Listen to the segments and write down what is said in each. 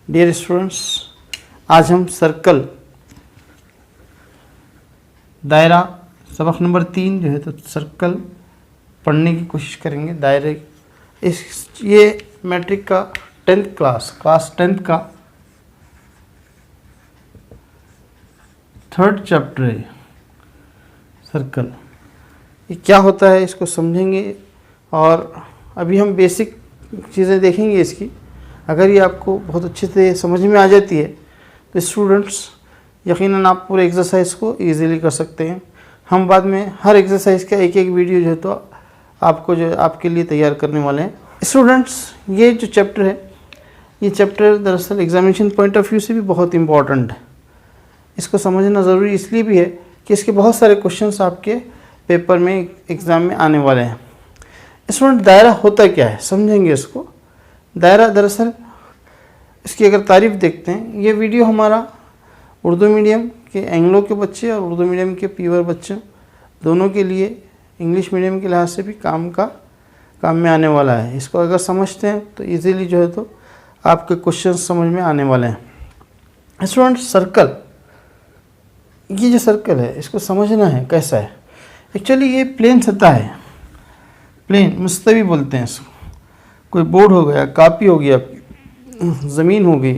Dear students, आज हम circle दायरा सबक नंबर 3 जो है तो सर्कल पढ़ने की कोशिश करेंगे। दायरे ये मैट्रिक का 10th क्लास 10th का 3rd चैप्टर है सर्कल। ये क्या होता है इसको समझेंगे और अभी हम बेसिक चीज़ें देखेंगे इसकी। अगर ये आपको बहुत अच्छे से समझ में आ जाती है तो स्टूडेंट्स यकीनन आप पूरे एक्सरसाइज को इजीली कर सकते हैं। हम बाद में हर एक्सरसाइज का एक एक वीडियो जो है तो आपको जो आपके लिए तैयार करने वाले हैं। स्टूडेंट्स, ये जो चैप्टर है ये चैप्टर दरअसल एग्जामिनेशन पॉइंट ऑफ व्यू से भी बहुत इम्पॉर्टेंट है। इसको समझना ज़रूरी इसलिए भी है कि इसके बहुत सारे क्वेश्चंस आपके पेपर में एग्ज़ाम में आने वाले हैं। स्टूडेंट, दायरा होता क्या है समझेंगे इसको। दायरा दरअसल इसकी अगर तारीफ देखते हैं, ये वीडियो हमारा उर्दू मीडियम के एंग्लो के बच्चे और उर्दू मीडियम के पीवर बच्चों दोनों के लिए इंग्लिश मीडियम के लिहाज से भी काम में आने वाला है। इसको अगर समझते हैं तो इजीली जो है तो आपके क्वेश्चन समझ में आने वाले हैं। स्टूडेंट, सर्कल, ये जो सर्कल है इसको समझना है कैसा है। एक्चुअली ये प्लेन सतह है, प्लेन मुस्तवी बोलते हैं इसको। कोई बोर्ड हो गया, कापी हो गया, ज़मीन हो गई,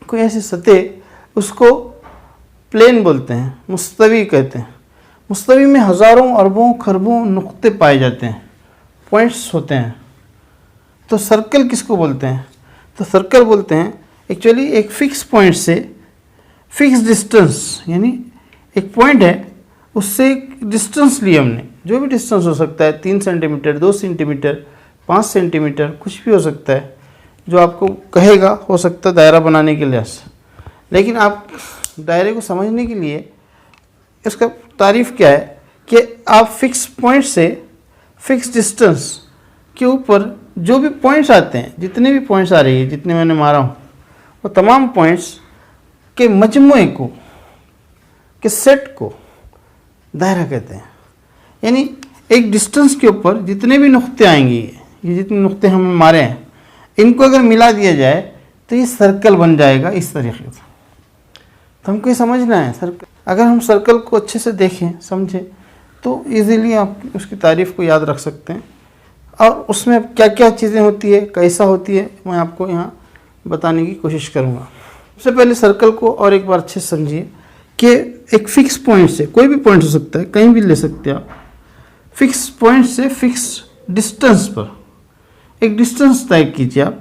कोई ऐसी सतह उसको प्लेन बोलते हैं, मुस्तवी कहते हैं। मुस्तवी में हज़ारों अरबों खरबों नुक्ते पाए जाते हैं, पॉइंट्स होते हैं। तो सर्कल किसको बोलते हैं? तो सर्कल बोलते हैं एक्चुअली एक फिक्स पॉइंट से फिक्स डिस्टेंस, यानी एक पॉइंट है उससे एक डिस्टेंस लिया हमने, जो भी डिस्टेंस हो सकता है, 3 सेंटीमीटर, 2 सेंटीमीटर, 5 सेंटीमीटर, कुछ भी हो सकता है जो आपको कहेगा, हो सकता है दायरा बनाने के लिहाज से। लेकिन आप दायरे को समझने के लिए इसका तारीफ़ क्या है कि आप फिक्स पॉइंट से फिक्स डिस्टेंस के ऊपर जो भी पॉइंट्स आते हैं, जितने भी पॉइंट्स आ रही है, जितने मैंने मारा हूँ, वो तमाम पॉइंट्स के मजमुए को, के सेट को दायरा कहते हैं। यानी एक डिस्टेंस के ऊपर जितने भी नुक्ते आएंगे, ये जितने नुक्ते हमने मारे हैं, इनको अगर मिला दिया जाए तो ये सर्कल बन जाएगा इस तरीके से। तो हमको ये समझना है सर्कल। अगर हम सर्कल को अच्छे से देखें, समझें, तो इजीली आप उसकी तारीफ़ को याद रख सकते हैं। और उसमें क्या क्या चीज़ें होती है, कैसा होती है, मैं आपको यहाँ बताने की कोशिश करूँगा। सबसे पहले सर्कल को और एक बार अच्छे से समझिए कि एक फ़िक्स पॉइंट से, कोई भी पॉइंट हो सकता है, कहीं भी ले सकते हैं आप, फिक्स पॉइंट से फिक्स डिस्टेंस पर एक डिस्टेंस तय कीजिए आप।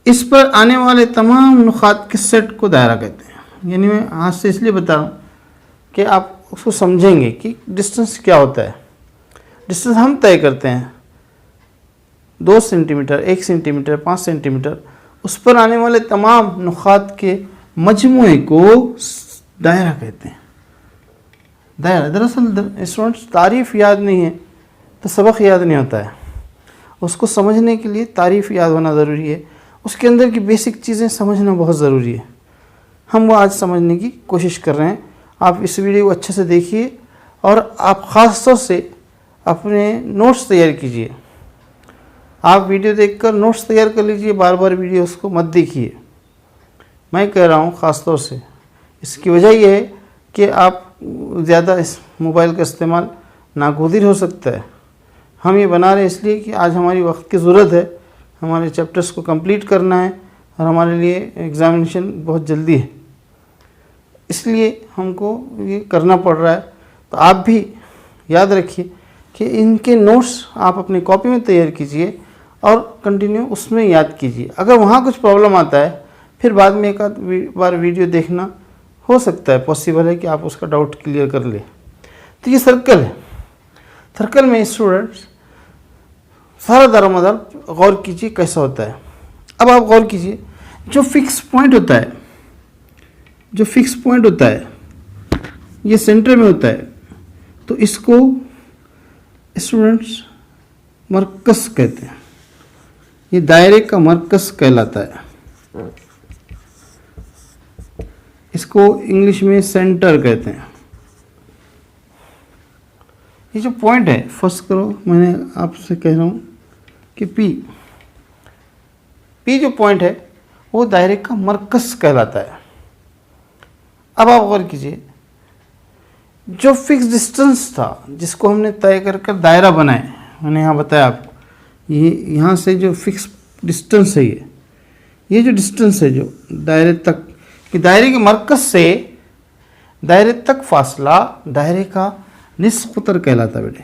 इस पर आने वाले तमाम नुकात के सेट को दायरा कहते हैं। यानी मैं हाथ से इसलिए बता रहा हूँ कि आप उसको समझेंगे कि डिस्टेंस क्या होता है। डिस्टेंस हम तय करते हैं 2 सेंटीमीटर, 1 सेंटीमीटर, 5 सेंटीमीटर, उस पर आने वाले तमाम नुकात के मजमुए को दायरा कहते हैं। दायरा दरअसल स्टूडेंट्स, तारीफ़ याद नहीं है तो सबक याद नहीं होता है। उसको समझने के लिए तारीफ़ याद होना ज़रूरी है, उसके अंदर की बेसिक चीज़ें समझना बहुत ज़रूरी है। हम वो आज समझने की कोशिश कर रहे हैं। आप इस वीडियो को अच्छे से देखिए और आप ख़ास तौर से अपने नोट्स तैयार कीजिए। आप वीडियो देखकर नोट्स तैयार कर लीजिए, बार बार वीडियो उसको मत देखिए। मैं कह रहा हूँ ख़ास तौर से, इसकी वजह यह है कि आप ज़्यादा इस मोबाइल का इस्तेमाल नागुज़िर हो सकता है। हम ये बना रहे हैं इसलिए कि आज हमारी वक्त की ज़रूरत है, हमारे चैप्टर्स को कंप्लीट करना है और हमारे लिए एग्ज़ामिनेशन बहुत जल्दी है, इसलिए हमको ये करना पड़ रहा है। तो आप भी याद रखिए कि इनके नोट्स आप अपनी कॉपी में तैयार कीजिए और कंटिन्यू उसमें याद कीजिए। अगर वहाँ कुछ प्रॉब्लम आता है फिर बाद में एक आध बार वीडियो देखना हो सकता है, पॉसिबल है कि आप उसका डाउट क्लियर कर ले। तो ये सर्कल है। सर्कल में स्टूडेंट्स सारा दारोमदार गौर कीजिए कैसा होता है। अब आप गौर कीजिए, जो फिक्स पॉइंट होता है, जो फिक्स पॉइंट होता है ये सेंटर में होता है, तो इसको स्टूडेंट्स मरकज़ कहते हैं। ये दायरे का मरकज़ कहलाता है। इसको इंग्लिश में सेंटर कहते हैं। ये जो पॉइंट है, फर्स्ट करो, मैंने आपसे कह रहा हूँ कि पी जो पॉइंट है वो दायरे का मरकज़ कहलाता है। अब आप गौर कीजिए, जो फिक्स डिस्टेंस था जिसको हमने तय कर कर दायरा बनाए, मैंने यहाँ बताया आपको, ये यहाँ से जो फिक्स डिस्टेंस है, ये जो डिस्टेंस है जो दायरे तक, कि दायरे के मरकज़ से दायरे तक फासला दायरे का निस्फ़ क़तर कहलाता है बेटे।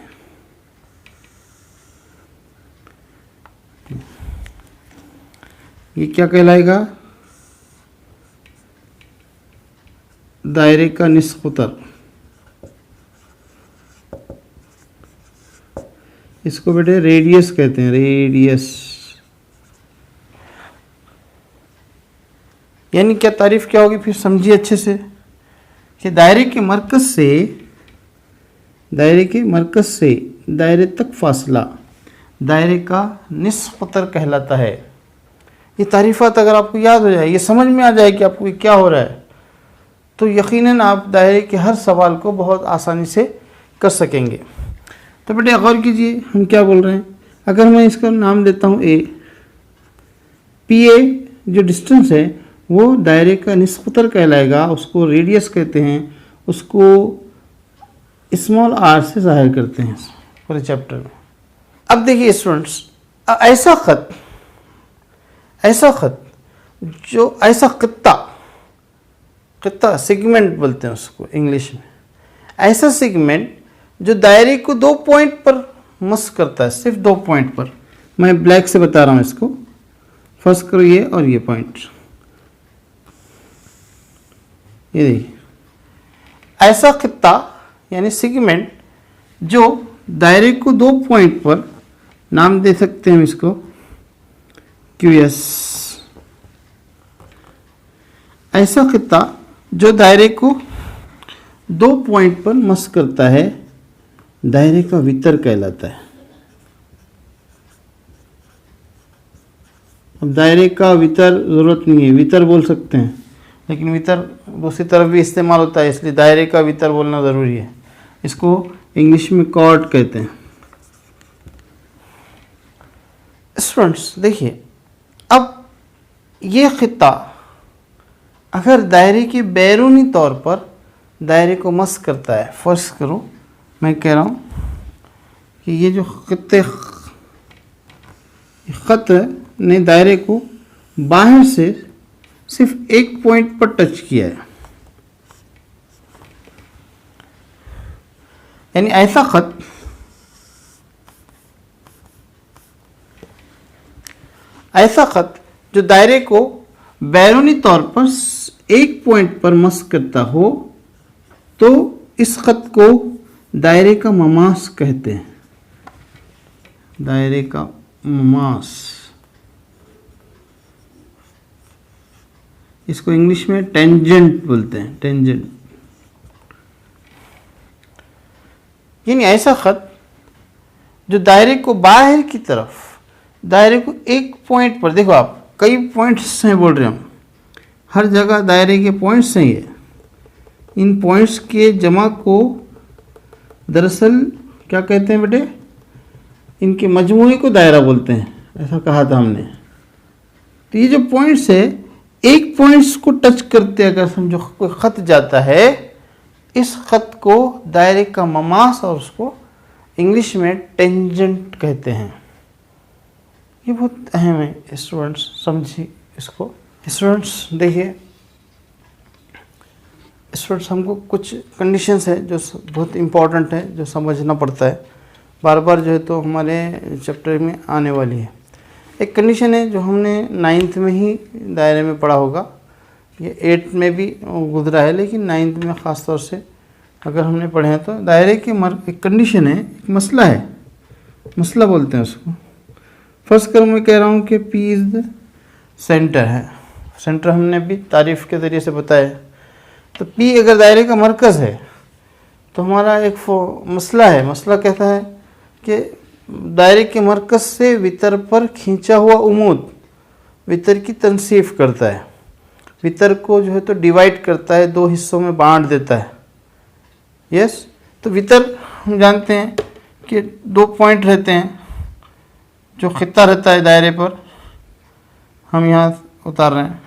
ये क्या कहलाएगा? दायरे का निस्फ़ क़तर। इसको बेटे रेडियस कहते हैं, रेडियस। यानी क्या तारीफ क्या होगी, फिर समझिए अच्छे से कि दायरे के मरकज़ से दायरे तक फासला दायरे का निस्फ़ क़तर कहलाता है। ये तारीफ़ात अगर आपको याद हो जाए, ये समझ में आ जाए कि आपको क्या हो रहा है, तो यकीनन आप दायरे के हर सवाल को बहुत आसानी से कर सकेंगे। तो बेटे गौर कीजिए, हम क्या बोल रहे हैं। अगर मैं इसका नाम देता हूँ ए, पी ए जो डिस्टेंस है वो दायरे का निस्फ़ क़तर कहलाएगा, उसको रेडियस कहते हैं, उसको स्मॉल आर से ज़ाहिर करते हैं पूरे चैप्टर में। अब देखिए स्टूडेंट्स, ऐसा ख़त जो ऐसा क़ित्ता सेगमेंट बोलते हैं उसको इंग्लिश में, ऐसा सेगमेंट जो दायरे को 2 पॉइंट पर मस करता है, सिर्फ 2 पॉइंट पर। मैं ब्लैक से बता रहा हूँ इसको, फर्स्ट करो ये और ये पॉइंट, ये देखिए ऐसा क़ित्ता यानी सेगमेंट जो दायरे को 2 पॉइंट पर, नाम दे सकते हैं इसको QS। ऐसा क़ित्ता जो दायरे को 2 पॉइंट पर मस करता है दायरे का वितर कहलाता है। अब दायरे का वितर ज़रूरत नहीं है, वितर बोल सकते हैं, लेकिन वितर दूसरी तरफ भी इस्तेमाल होता है, इसलिए दायरे का वितर बोलना ज़रूरी है। इसको इंग्लिश में कॉर्ड कहते हैं। स्टूडेंट्स देखिए, अब ये ख़ित्ता अगर दायरे के बैरूनी तौर पर दायरे को मस करता है, फर्ज करो मैं कह रहा हूँ कि ये जो ख़त ने दायरे को बाहर से सिर्फ एक पॉइंट पर टच किया है, यानी ऐसा ख़त जो दायरे को बैरूनी तौर पर एक पॉइंट पर मस करता हो, तो इस ख़त को दायरे का ममास कहते हैं। दायरे का ममास, इसको इंग्लिश में टेंजेंट बोलते हैं, टेंजेंट। यानी ऐसा ख़त जो दायरे को बाहर की तरफ, दायरे को एक पॉइंट पर, देखो आप कई पॉइंट्स हैं बोल रहे हम, हर जगह दायरे के पॉइंट्स हैं ये, इन पॉइंट्स के जमा को दरअसल क्या कहते हैं बेटे, इनके मजमूए को दायरा बोलते हैं, ऐसा कहा था हमने। तो ये जो पॉइंट्स है, एक पॉइंट्स को टच करते अगर समझो कोई ख़त जाता है, इस ख़त को दायरे का ममास और उसको इंग्लिश में टेंजेंट कहते हैं। ये बहुत अहम है स्टूडेंट्स, समझिए इसको। स्टूडेंट्स देखिए, स्टूडेंट्स हमको कुछ कंडीशंस है जो बहुत इम्पॉर्टेंट है, जो समझना पड़ता है, बार बार जो है तो हमारे चैप्टर में आने वाली है। एक कंडीशन है जो हमने 9th में ही दायरे में पढ़ा होगा, ये 8th में भी गुजरा है, लेकिन 9th में ख़ास तौर से अगर हमने पढ़े हैं तो दायरे के एक कंडीशन है, एक मसला है, मसला बोलते हैं उसको। फर्स्ट कर मैं कह रहा हूँ कि P इज़ द सेंटर है, सेंटर हमने भी तारीफ़ के ज़रिए से बताया। तो P अगर दायरे का मरकज़ है तो हमारा एक मसला है, मसला कहता है कि दायरे के मरकज़ से वितर पर खींचा हुआ उमूद वितर की तनसीफ करता है, वितर को जो है तो डिवाइड करता है, 2 हिस्सों में बांट देता है। यस, तो वितर हम जानते हैं कि 2 पॉइंट रहते हैं, जो ख़ित्ता रहता है दायरे पर, हम यहाँ उतार रहे हैं।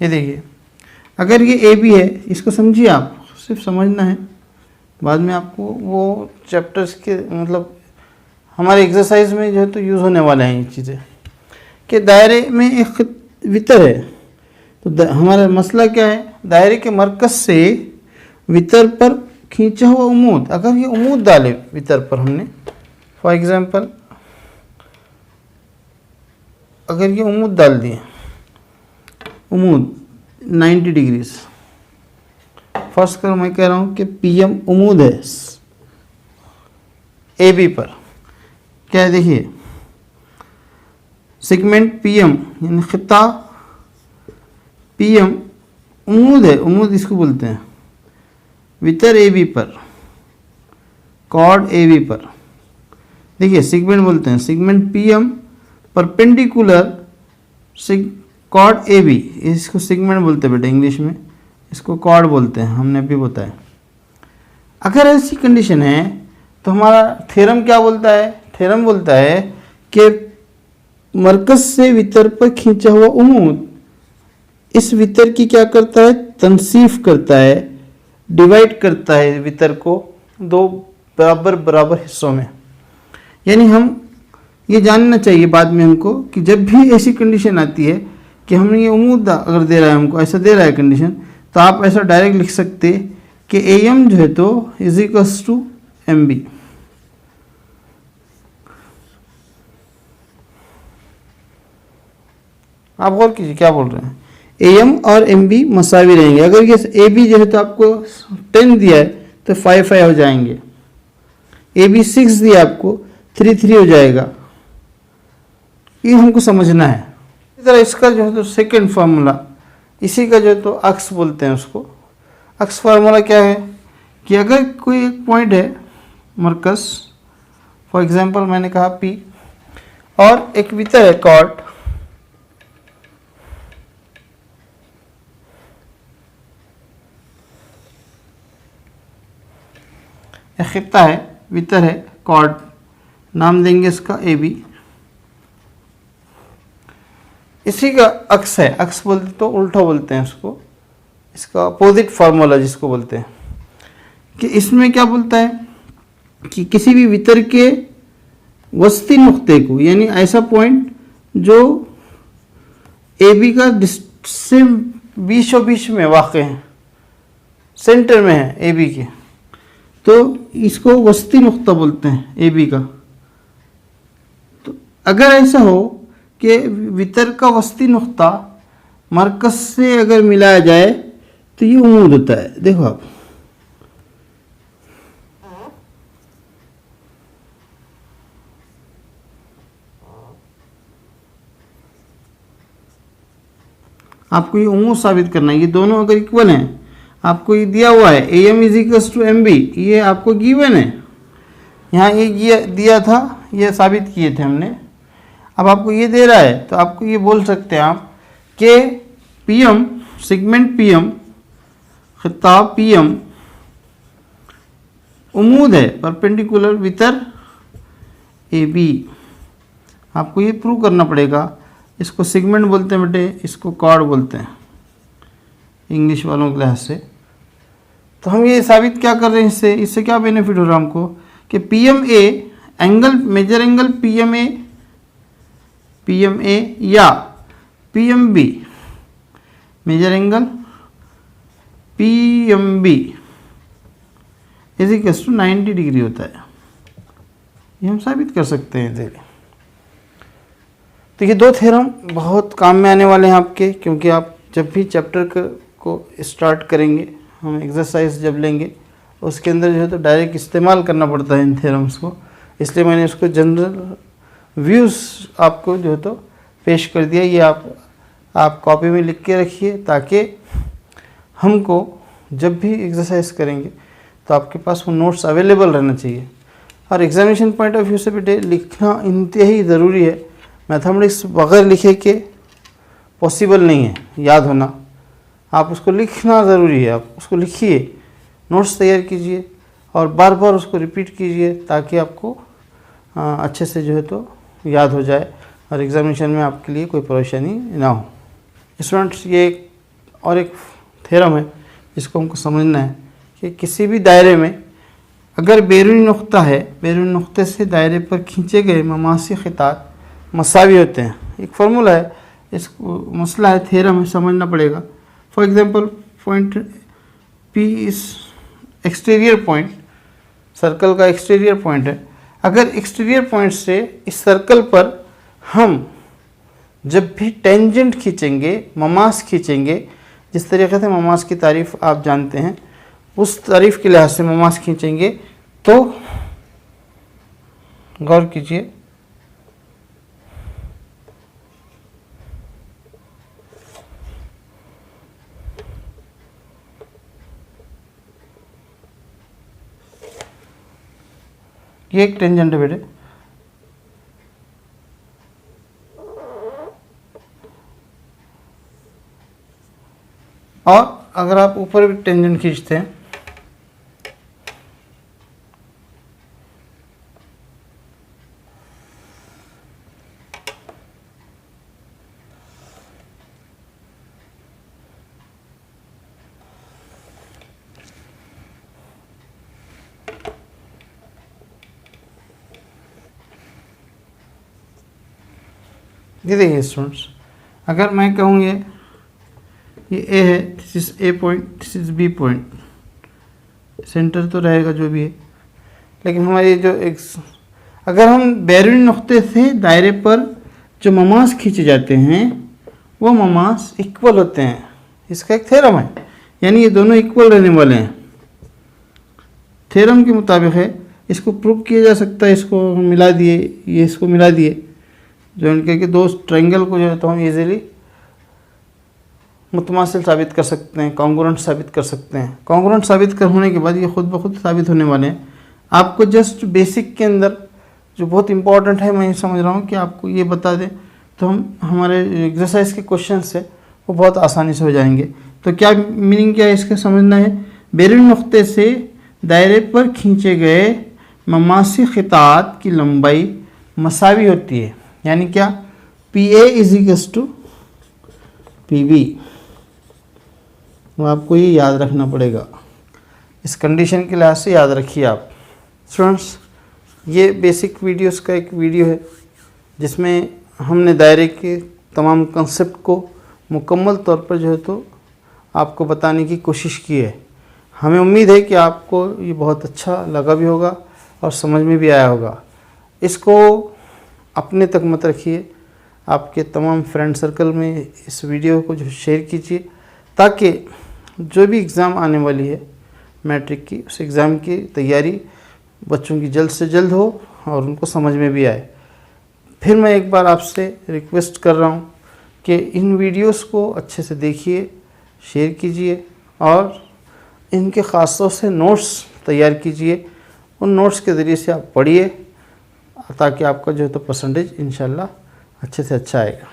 ये देखिए, अगर ये ए बी है, इसको समझिए, आप सिर्फ समझना है, बाद में आपको वो चैप्टर्स के मतलब हमारे एक्सरसाइज में जो है तो यूज़ होने वाले हैं ये चीज़ें। कि दायरे में एक वितर है, तो हमारा मसला क्या है, दायरे के मरकज से वितर पर खींचा हुआ उमूद, अगर ये उमूद डाले वितर पर हमने, फॉर एग्जांपल अगर ये उमूद डाल दिए, उमूद 90 डिग्रीज, फर्स्ट करो मैं कह रहा हूँ कि पीएम उमूद है ए बी पर, क्या है देखिए, सेगमेंट पीएम यानी खिता पीएम उमूद है, उमूद इसको बोलते हैं, वितर ए बी पर, कॉर्ड ए बी पर, देखिए सेगमेंट बोलते हैं, segment PM perpendicular chord A B, इसको सेगमेंट बोलते हैं बेटा इंग्लिश में, इसको कॉर्ड बोलते हैं, हमने अभी बताया। अगर ऐसी कंडीशन है तो हमारा थ्योरम क्या बोलता है, थ्योरम बोलता है कि मरकज से वितर पर खींचा हुआ उमूद इस वितर की क्या करता है, तनसीफ करता है, डिवाइड करता है वितर को दो बराबर बराबर हिस्सों में। यानी हम ये जानना चाहिए बाद में हमको कि जब भी ऐसी कंडीशन आती है कि हमने ये उमूद अगर दे रहा है, हमको ऐसा दे रहा है कंडीशन, तो आप ऐसा डायरेक्ट लिख सकते कि ए एम जो है तो is equals to M B. आप गौर कीजिए क्या बोल रहे हैं, ए एम और एम बी मसावी रहेंगे। अगर ये ए बी जो है तो आपको 10 दिया है तो 5 हो जाएंगे, ए बी 6 दिया आपको 3 हो जाएगा। ये हमको समझना है। इसी तरह इसका जो है तो सेकंड फार्मूला, इसी का जो है तो अक्स बोलते हैं उसको। अक्स फार्मूला क्या है कि अगर कोई एक पॉइंट है मरकज, फॉर एग्जांपल मैंने कहा पी, और एक वितर है कॉर्ड, एक खित्ता है, वितर है, कॉर्ड, नाम देंगे इसका ए बी, इसी का अक्स है, अक्स बोलते तो उल्टा बोलते हैं उसको, इसका अपोजिट फार्मूला जिसको बोलते हैं, कि इसमें क्या बोलता है कि किसी भी वितर के वस्ती नुक्ते को, यानी ऐसा पॉइंट जो ए बी का से बीचों बीच में वाक़ है, सेंटर में है ए बी के, तो इसको वस्ती नुक्ता बोलते हैं ए बी का। तो अगर ऐसा हो कि वितर का वस्ती नुक्ता मरकज से अगर मिलाया जाए तो ये उमूद होता है। देखो आपको ये उमूद साबित करना है। ये दोनों अगर इक्वल हैं, आपको ये दिया हुआ है A M is equals to M B, ये आपको गिवन है, यहाँ ये दिया था, ये साबित किए थे हमने। अब आपको ये दे रहा है तो आपको ये बोल सकते हैं आप कि पीएम सेगमेंट पीएम खिताब पीएम उमूद है परपेंडिकुलर वितर ए बी। आपको ये प्रूव करना पड़ेगा। इसको सेगमेंट बोलते हैं बेटे, इसको कॉर्ड बोलते हैं इंग्लिश वालों के लिहाज से। तो हम ये साबित क्या कर रहे हैं, इससे क्या बेनिफिट हो रहा है हमको कि PM A angle, major angle PM A या PM B, major angle PM B is equals to 90 degree होता है। ये हम साबित कर सकते हैं। देखिए तो ये दो थ्योरम बहुत काम में आने वाले हैं आपके, क्योंकि आप जब भी चैप्टर को स्टार्ट करेंगे, हम एक्सरसाइज जब लेंगे उसके अंदर जो है तो डायरेक्ट इस्तेमाल करना पड़ता है इन थ्योरम्स को। इसलिए मैंने इसको जनरल व्यूज़ आपको जो है तो पेश कर दिया। ये आप कॉपी में लिख के रखिए ताकि हमको जब भी एक्सरसाइज करेंगे तो आपके पास वो नोट्स अवेलेबल रहना चाहिए। और एग्जामिनेशन पॉइंट ऑफ व्यू से बेटे लिखना इंतहाई ज़रूरी है। मैथमेटिक्स बगैर लिखे के पॉसिबल नहीं है याद होना। आप उसको लिखना ज़रूरी है। आप उसको लिखिए, नोट्स तैयार कीजिए और बार बार उसको रिपीट कीजिए ताकि आपको अच्छे से जो है तो याद हो जाए और एग्जामिनेशन में आपके लिए कोई परेशानी ना हो। स्टूडेंट्स, ये एक थ्योरम है, इसको हमको समझना है कि किसी भी दायरे में अगर बैरूनी नुक्ता है, बैरूनी नुक्ते से दायरे पर खींचे गए ममासी खितात मसावी होते हैं। एक फार्मूला है, इस मसला है, थ्योरम है, समझना पड़ेगा। फॉर एग्जांपल, पॉइंट P इस एक्सटीरियर पॉइंट, सर्कल का एक्सटीरियर पॉइंट है। अगर एक्सटीरियर पॉइंट से इस सर्कल पर हम जब भी टेंजेंट खींचेंगे, ममास खींचेंगे, जिस तरीके से ममास की तारीफ आप जानते हैं, उस तारीफ के लिहाज से ममास खींचेंगे, तो गौर कीजिए, ये एक टेंजेंट है बेटे, और अगर आप ऊपर भी टेंजेंट खींचते हैं ये देखिए स्टूडेंट्स, अगर मैं कहूँ ये ए है, this is A point, this is B point, centre तो रहेगा जो भी है, लेकिन हमारे जो अगर हम बैरूनी नुक्ते से दायरे पर जो ममास खींचे जाते हैं वो ममास इक्वल होते हैं। इसका एक थ्योरम है, यानी ये दोनों इक्वल रहने वाले हैं। थ्योरम के मुताबिक है, इसको प्रूव किया जा सकता है। इसको मिला दिए, ये इसको मिला दिए, जो इनके दो ट्रायंगल को जो है तो हम इजीली मुतमासिल साबित कर सकते हैं, कॉन्ग्रुएंट साबित कर सकते हैं। कॉन्ग्रुएंट साबित कर होने के बाद ये खुद ब खुद साबित होने वाले हैं। आपको जस्ट बेसिक के अंदर जो बहुत इंपॉर्टेंट है, मैं ये समझ रहा हूँ कि आपको ये बता दें तो हम हमारे एग्जरसाइज के क्वेश्चन से वो बहुत आसानी से हो जाएंगे। तो क्या मीनिंग क्या है इसके समझना है, बैरूनी नुक्ते से दायरे पर खींचे गए ममासी खितात की लंबाई मसावी होती है, यानी क्या, PA = PB। तो आपको ये याद रखना पड़ेगा, इस कंडीशन के लिहाज से याद रखिए आप। स्टूडेंट्स, ये बेसिक वीडियोस का एक वीडियो है जिसमें हमने दायरे के तमाम कंसेप्ट को मुकम्मल तौर पर जो है तो आपको बताने की कोशिश की है। हमें उम्मीद है कि आपको ये बहुत अच्छा लगा भी होगा और समझ में भी आया होगा। इसको अपने तक मत रखिए, आपके तमाम फ्रेंड सर्कल में इस वीडियो को जो शेयर कीजिए, ताकि जो भी एग्ज़ाम आने वाली है मैट्रिक की, उस एग्ज़ाम की तैयारी बच्चों की जल्द से जल्द हो और उनको समझ में भी आए। फिर मैं एक बार आपसे रिक्वेस्ट कर रहा हूँ कि इन वीडियोस को अच्छे से देखिए, शेयर कीजिए और इनके ख़ास तौर से नोट्स तैयार कीजिए। उन नोट्स के ज़रिए से आप पढ़िए ताकि आपका जो है तो परसेंटेज इंशाल्लाह अच्छे से अच्छा आएगा।